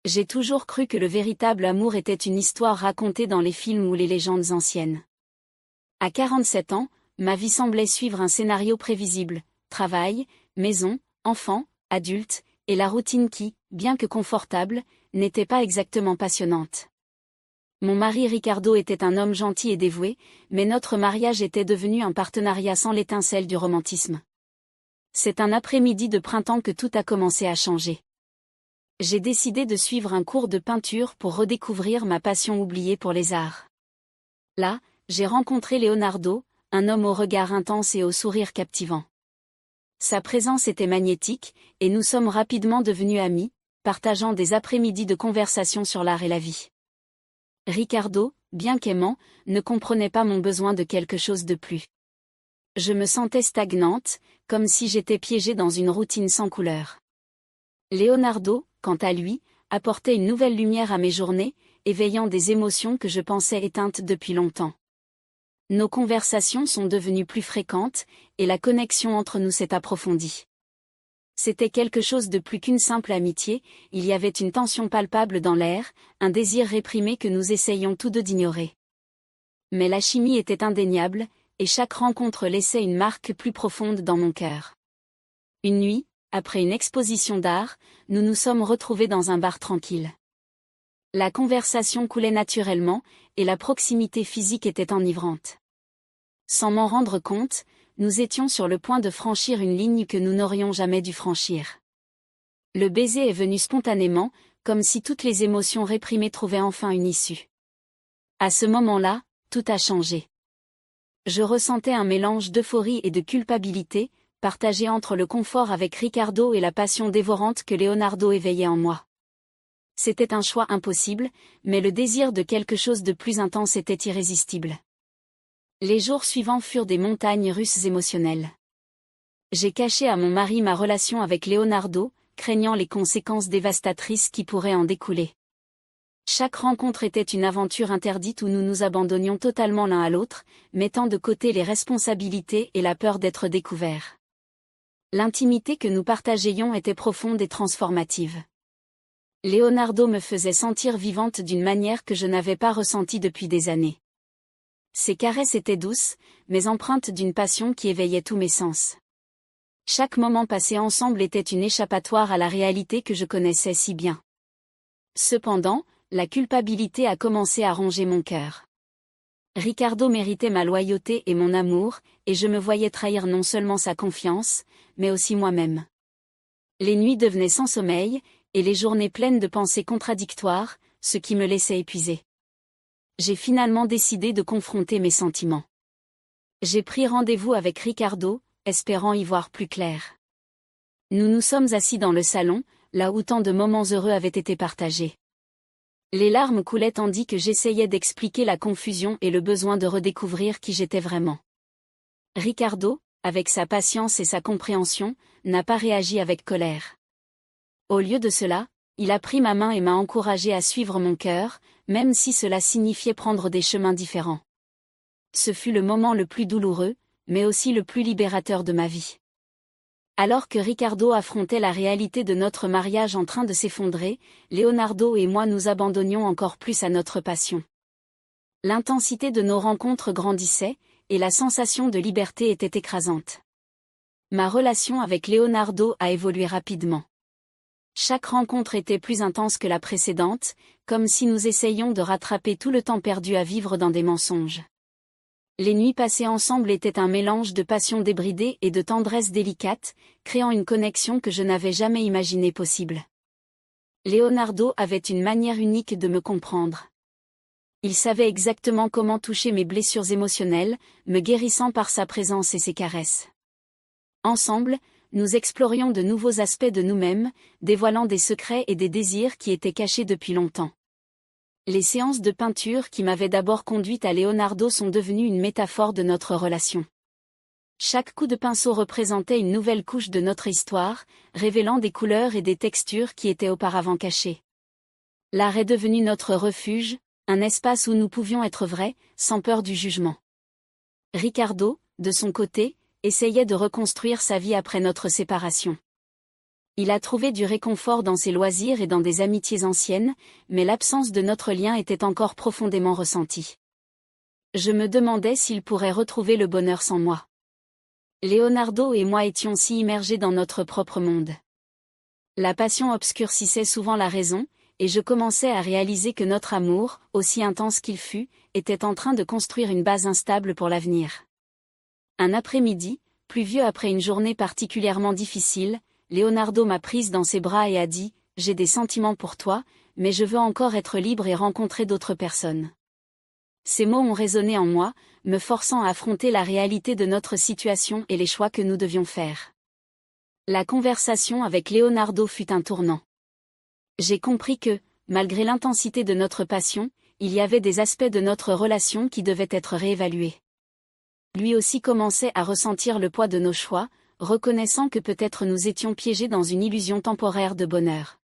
J'ai toujours cru que le véritable amour était une histoire racontée dans les films ou les légendes anciennes. À 47 ans, ma vie semblait suivre un scénario prévisible: travail, maison, enfants, adultes, et la routine qui, bien que confortable, n'était pas exactement passionnante. Mon mari Ricardo était un homme gentil et dévoué, mais notre mariage était devenu un partenariat sans l'étincelle du romantisme. C'est un après-midi de printemps que tout a commencé à changer. J'ai décidé de suivre un cours de peinture pour redécouvrir ma passion oubliée pour les arts. Là, j'ai rencontré Leonardo, un homme au regard intense et au sourire captivant. Sa présence était magnétique, et nous sommes rapidement devenus amis, partageant des après-midi de conversation sur l'art et la vie. Ricardo, bien qu'aimant, ne comprenait pas mon besoin de quelque chose de plus. Je me sentais stagnante, comme si j'étais piégée dans une routine sans couleur. Leonardo, quant à lui, apportait une nouvelle lumière à mes journées, éveillant des émotions que je pensais éteintes depuis longtemps. Nos conversations sont devenues plus fréquentes, et la connexion entre nous s'est approfondie. C'était quelque chose de plus qu'une simple amitié, il y avait une tension palpable dans l'air, un désir réprimé que nous essayions tous deux d'ignorer. Mais la chimie était indéniable, et chaque rencontre laissait une marque plus profonde dans mon cœur. Une nuit, après une exposition d'art, nous nous sommes retrouvés dans un bar tranquille. La conversation coulait naturellement, et la proximité physique était enivrante. Sans m'en rendre compte, nous étions sur le point de franchir une ligne que nous n'aurions jamais dû franchir. Le baiser est venu spontanément, comme si toutes les émotions réprimées trouvaient enfin une issue. À ce moment-là, tout a changé. Je ressentais un mélange d'euphorie et de culpabilité, partagé entre le confort avec Ricardo et la passion dévorante que Leonardo éveillait en moi. C'était un choix impossible, mais le désir de quelque chose de plus intense était irrésistible. Les jours suivants furent des montagnes russes émotionnelles. J'ai caché à mon mari ma relation avec Leonardo, craignant les conséquences dévastatrices qui pourraient en découler. Chaque rencontre était une aventure interdite où nous nous abandonnions totalement l'un à l'autre, mettant de côté les responsabilités et la peur d'être découverts. L'intimité que nous partagions était profonde et transformative. Leonardo me faisait sentir vivante d'une manière que je n'avais pas ressentie depuis des années. Ses caresses étaient douces, mais empreintes d'une passion qui éveillait tous mes sens. Chaque moment passé ensemble était une échappatoire à la réalité que je connaissais si bien. Cependant, la culpabilité a commencé à ronger mon cœur. Ricardo méritait ma loyauté et mon amour, et je me voyais trahir non seulement sa confiance, mais aussi moi-même. Les nuits devenaient sans sommeil, et les journées pleines de pensées contradictoires, ce qui me laissait épuisée. J'ai finalement décidé de confronter mes sentiments. J'ai pris rendez-vous avec Ricardo, espérant y voir plus clair. Nous nous sommes assis dans le salon, là où tant de moments heureux avaient été partagés. Les larmes coulaient tandis que j'essayais d'expliquer la confusion et le besoin de redécouvrir qui j'étais vraiment. Ricardo, avec sa patience et sa compréhension, n'a pas réagi avec colère. Au lieu de cela, il a pris ma main et m'a encouragé à suivre mon cœur, même si cela signifiait prendre des chemins différents. Ce fut le moment le plus douloureux, mais aussi le plus libérateur de ma vie. Alors que Ricardo affrontait la réalité de notre mariage en train de s'effondrer, Leonardo et moi nous abandonnions encore plus à notre passion. L'intensité de nos rencontres grandissait, et la sensation de liberté était écrasante. Ma relation avec Leonardo a évolué rapidement. Chaque rencontre était plus intense que la précédente, comme si nous essayions de rattraper tout le temps perdu à vivre dans des mensonges. Les nuits passées ensemble étaient un mélange de passion débridée et de tendresse délicate, créant une connexion que je n'avais jamais imaginée possible. Leonardo avait une manière unique de me comprendre. Il savait exactement comment toucher mes blessures émotionnelles, me guérissant par sa présence et ses caresses. Ensemble, nous explorions de nouveaux aspects de nous-mêmes, dévoilant des secrets et des désirs qui étaient cachés depuis longtemps. Les séances de peinture qui m'avaient d'abord conduite à Leonardo sont devenues une métaphore de notre relation. Chaque coup de pinceau représentait une nouvelle couche de notre histoire, révélant des couleurs et des textures qui étaient auparavant cachées. L'art est devenu notre refuge, un espace où nous pouvions être vrais, sans peur du jugement. Ricardo, de son côté, essayait de reconstruire sa vie après notre séparation. Il a trouvé du réconfort dans ses loisirs et dans des amitiés anciennes, mais l'absence de notre lien était encore profondément ressentie. Je me demandais s'il pourrait retrouver le bonheur sans moi. Leonardo et moi étions si immergés dans notre propre monde. La passion obscurcissait souvent la raison, et je commençais à réaliser que notre amour, aussi intense qu'il fût, était en train de construire une base instable pour l'avenir. Un après-midi, pluvieux après une journée particulièrement difficile, Leonardo m'a prise dans ses bras et a dit « J'ai des sentiments pour toi, mais je veux encore être libre et rencontrer d'autres personnes. » Ces mots ont résonné en moi, me forçant à affronter la réalité de notre situation et les choix que nous devions faire. La conversation avec Leonardo fut un tournant. J'ai compris que, malgré l'intensité de notre passion, il y avait des aspects de notre relation qui devaient être réévalués. Lui aussi commençait à ressentir le poids de nos choix, reconnaissant que peut-être nous étions piégés dans une illusion temporaire de bonheur.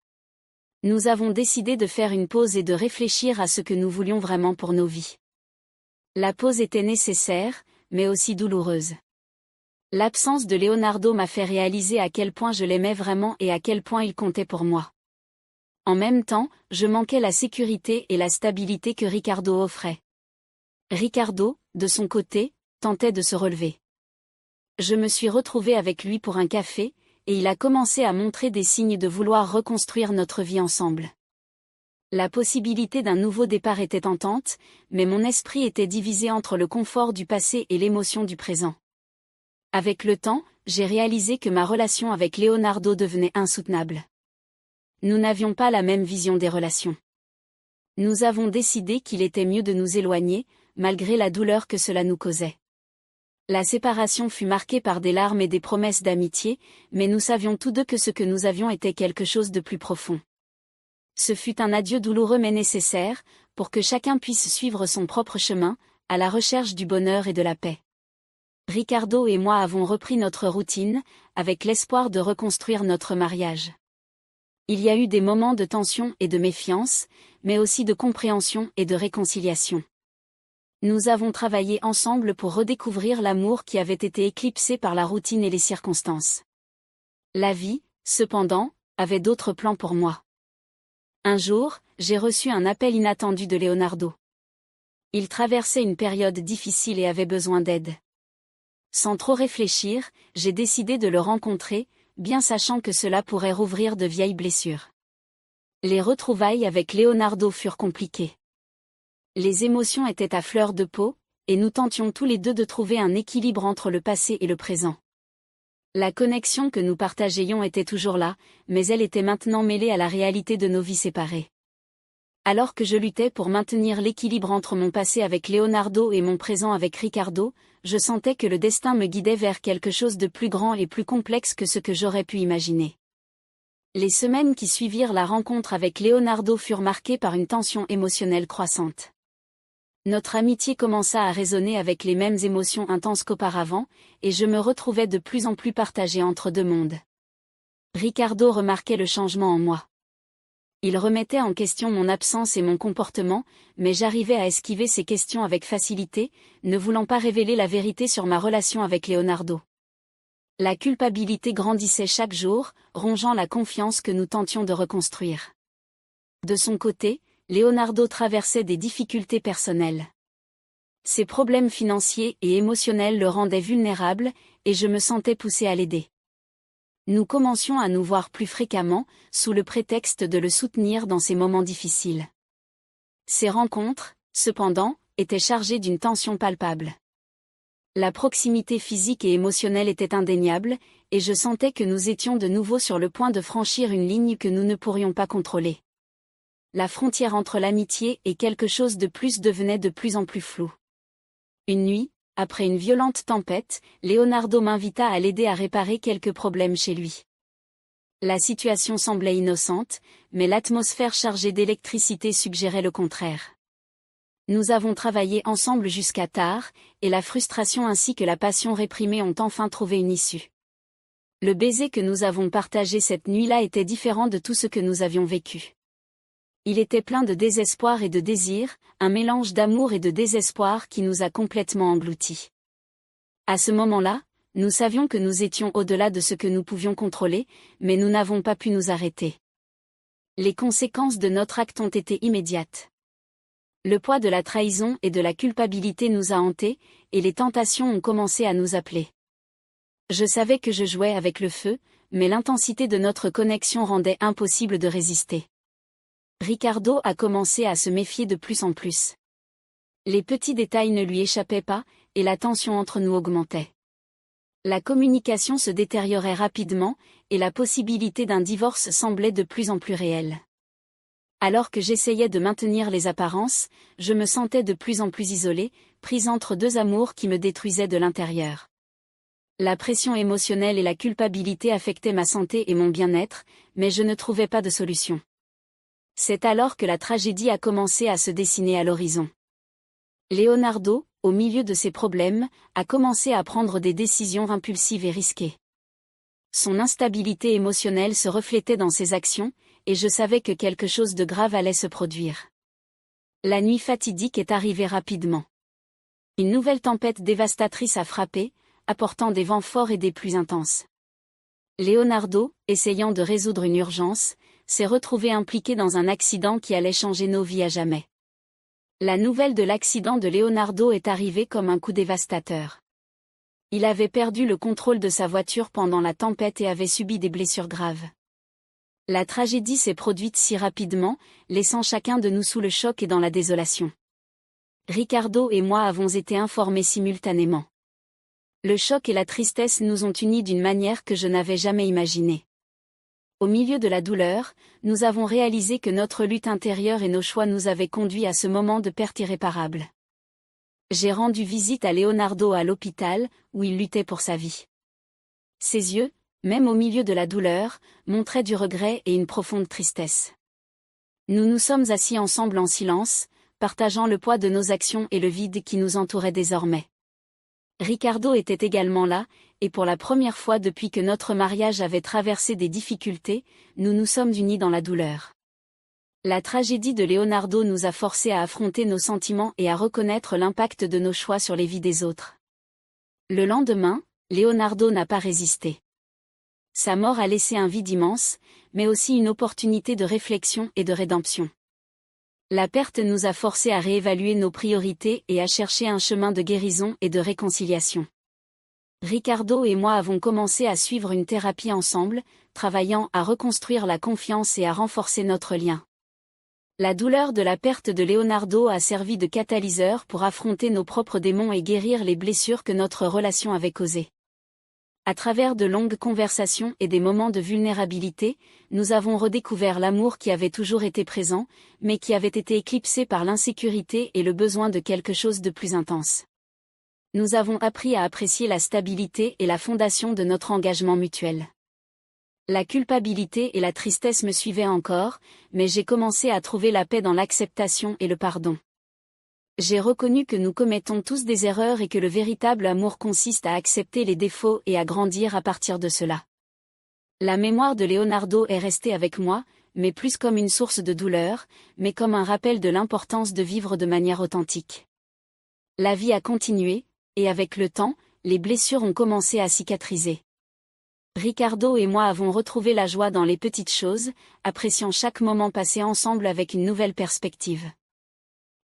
Nous avons décidé de faire une pause et de réfléchir à ce que nous voulions vraiment pour nos vies. La pause était nécessaire, mais aussi douloureuse. L'absence de Leonardo m'a fait réaliser à quel point je l'aimais vraiment et à quel point il comptait pour moi. En même temps, je manquais la sécurité et la stabilité que Ricardo offrait. Ricardo, de son côté, tentait de se relever. Je me suis retrouvée avec lui pour un café, et il a commencé à montrer des signes de vouloir reconstruire notre vie ensemble. La possibilité d'un nouveau départ était tentante, mais mon esprit était divisé entre le confort du passé et l'émotion du présent. Avec le temps, j'ai réalisé que ma relation avec Leonardo devenait insoutenable. Nous n'avions pas la même vision des relations. Nous avons décidé qu'il était mieux de nous éloigner, malgré la douleur que cela nous causait. La séparation fut marquée par des larmes et des promesses d'amitié, mais nous savions tous deux que ce que nous avions était quelque chose de plus profond. Ce fut un adieu douloureux mais nécessaire, pour que chacun puisse suivre son propre chemin, à la recherche du bonheur et de la paix. Ricardo et moi avons repris notre routine, avec l'espoir de reconstruire notre mariage. Il y a eu des moments de tension et de méfiance, mais aussi de compréhension et de réconciliation. Nous avons travaillé ensemble pour redécouvrir l'amour qui avait été éclipsé par la routine et les circonstances. La vie, cependant, avait d'autres plans pour moi. Un jour, j'ai reçu un appel inattendu de Leonardo. Il traversait une période difficile et avait besoin d'aide. Sans trop réfléchir, j'ai décidé de le rencontrer, bien sachant que cela pourrait rouvrir de vieilles blessures. Les retrouvailles avec Leonardo furent compliquées. Les émotions étaient à fleur de peau, et nous tentions tous les deux de trouver un équilibre entre le passé et le présent. La connexion que nous partagions était toujours là, mais elle était maintenant mêlée à la réalité de nos vies séparées. Alors que je luttais pour maintenir l'équilibre entre mon passé avec Leonardo et mon présent avec Ricardo, je sentais que le destin me guidait vers quelque chose de plus grand et plus complexe que ce que j'aurais pu imaginer. Les semaines qui suivirent la rencontre avec Leonardo furent marquées par une tension émotionnelle croissante. Notre amitié commença à résonner avec les mêmes émotions intenses qu'auparavant, et je me retrouvais de plus en plus partagée entre deux mondes. Ricardo remarquait le changement en moi. Il remettait en question mon absence et mon comportement, mais j'arrivais à esquiver ces questions avec facilité, ne voulant pas révéler la vérité sur ma relation avec Leonardo. La culpabilité grandissait chaque jour, rongeant la confiance que nous tentions de reconstruire. De son côté, Leonardo traversait des difficultés personnelles. Ses problèmes financiers et émotionnels le rendaient vulnérable, et je me sentais poussée à l'aider. Nous commencions à nous voir plus fréquemment, sous le prétexte de le soutenir dans ces moments difficiles. Ces rencontres, cependant, étaient chargées d'une tension palpable. La proximité physique et émotionnelle était indéniable, et je sentais que nous étions de nouveau sur le point de franchir une ligne que nous ne pourrions pas contrôler. La frontière entre l'amitié et quelque chose de plus devenait de plus en plus floue. Une nuit, après une violente tempête, Leonardo m'invita à l'aider à réparer quelques problèmes chez lui. La situation semblait innocente, mais l'atmosphère chargée d'électricité suggérait le contraire. Nous avons travaillé ensemble jusqu'à tard, et la frustration ainsi que la passion réprimée ont enfin trouvé une issue. Le baiser que nous avons partagé cette nuit-là était différent de tout ce que nous avions vécu. Il était plein de désespoir et de désir, un mélange d'amour et de désespoir qui nous a complètement engloutis. À ce moment-là, Nous savions que nous étions au-delà de ce que nous pouvions contrôler, mais nous n'avons pas pu nous arrêter. Les conséquences de notre acte ont été immédiates. Le poids de la trahison et de la culpabilité nous a hantés, et les tentations ont commencé à nous appeler. Je savais que je jouais avec le feu, mais l'intensité de notre connexion rendait impossible de résister. Ricardo a commencé à se méfier de plus en plus. Les petits détails ne lui échappaient pas, et la tension entre nous augmentait. La communication se détériorait rapidement, et la possibilité d'un divorce semblait de plus en plus réelle. Alors que j'essayais de maintenir les apparences, je me sentais de plus en plus isolée, prise entre deux amours qui me détruisaient de l'intérieur. La pression émotionnelle et la culpabilité affectaient ma santé et mon bien-être, mais je ne trouvais pas de solution. C'est alors que la tragédie a commencé à se dessiner à l'horizon. Leonardo, au milieu de ses problèmes, a commencé à prendre des décisions impulsives et risquées. Son instabilité émotionnelle se reflétait dans ses actions, et je savais que quelque chose de grave allait se produire. La nuit fatidique est arrivée rapidement. Une nouvelle tempête dévastatrice a frappé, apportant des vents forts et des pluies intenses. Leonardo, essayant de résoudre une urgence, s'est retrouvé impliqué dans un accident qui allait changer nos vies à jamais. La nouvelle de l'accident de Leonardo est arrivée comme un coup dévastateur. Il avait perdu le contrôle de sa voiture pendant la tempête et avait subi des blessures graves. La tragédie s'est produite si rapidement, laissant chacun de nous sous le choc et dans la désolation. Ricardo et moi avons été informés simultanément. Le choc et la tristesse nous ont unis d'une manière que je n'avais jamais imaginée. Au milieu de la douleur, nous avons réalisé que notre lutte intérieure et nos choix nous avaient conduits à ce moment de perte irréparable. J'ai rendu visite à Leonardo à l'hôpital, où il luttait pour sa vie. Ses yeux, même au milieu de la douleur, montraient du regret et une profonde tristesse. Nous nous sommes assis ensemble en silence, partageant le poids de nos actions et le vide qui nous entourait désormais. Ricardo était également là, et pour la première fois depuis que notre mariage avait traversé des difficultés, nous nous sommes unis dans la douleur. La tragédie de Leonardo nous a forcés à affronter nos sentiments et à reconnaître l'impact de nos choix sur les vies des autres. Le lendemain, Leonardo n'a pas résisté. Sa mort a laissé un vide immense, mais aussi une opportunité de réflexion et de rédemption. La perte nous a forcés à réévaluer nos priorités et à chercher un chemin de guérison et de réconciliation. Ricardo et moi avons commencé à suivre une thérapie ensemble, travaillant à reconstruire la confiance et à renforcer notre lien. La douleur de la perte de Leonardo a servi de catalyseur pour affronter nos propres démons et guérir les blessures que notre relation avait causées. À travers de longues conversations et des moments de vulnérabilité, nous avons redécouvert l'amour qui avait toujours été présent, mais qui avait été éclipsé par l'insécurité et le besoin de quelque chose de plus intense. Nous avons appris à apprécier la stabilité et la fondation de notre engagement mutuel. La culpabilité et la tristesse me suivaient encore, mais j'ai commencé à trouver la paix dans l'acceptation et le pardon. J'ai reconnu que nous commettons tous des erreurs et que le véritable amour consiste à accepter les défauts et à grandir à partir de cela. La mémoire de Leonardo est restée avec moi, mais plus comme une source de douleur, mais comme un rappel de l'importance de vivre de manière authentique. La vie a continué, et avec le temps, les blessures ont commencé à cicatriser. Ricardo et moi avons retrouvé la joie dans les petites choses, appréciant chaque moment passé ensemble avec une nouvelle perspective.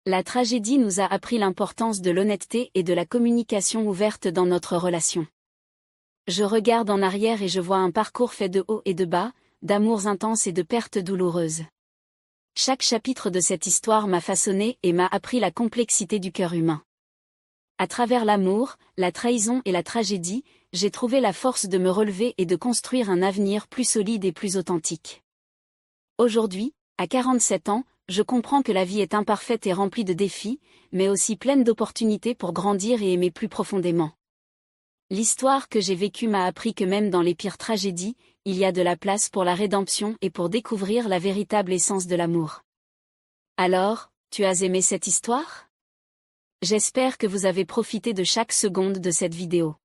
La tragédie nous a appris l'importance de l'honnêteté et de la communication ouverte dans notre relation. Je regarde en arrière et je vois un parcours fait de hauts et de bas, d'amours intenses et de pertes douloureuses. Chaque chapitre de cette histoire m'a façonné et m'a appris la complexité du cœur humain. À travers l'amour, la trahison et la tragédie, j'ai trouvé la force de me relever et de construire un avenir plus solide et plus authentique. Aujourd'hui, à 47 ans, je comprends que la vie est imparfaite et remplie de défis, mais aussi pleine d'opportunités pour grandir et aimer plus profondément. L'histoire que j'ai vécue m'a appris que même dans les pires tragédies, il y a de la place pour la rédemption et pour découvrir la véritable essence de l'amour. Alors, tu as aimé cette histoire? J'espère que vous avez profité de chaque seconde de cette vidéo.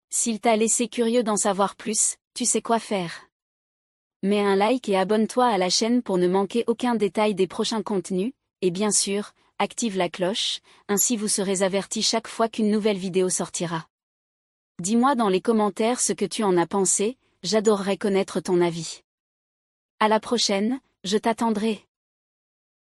S'il t'a laissé curieux d'en savoir plus, tu sais quoi faire. Mets un like et abonne-toi à la chaîne pour ne manquer aucun détail des prochains contenus, et bien sûr, active la cloche, ainsi vous serez averti chaque fois qu'une nouvelle vidéo sortira. Dis-moi dans les commentaires ce que tu en as pensé, j'adorerais connaître ton avis. À la prochaine, je t'attendrai.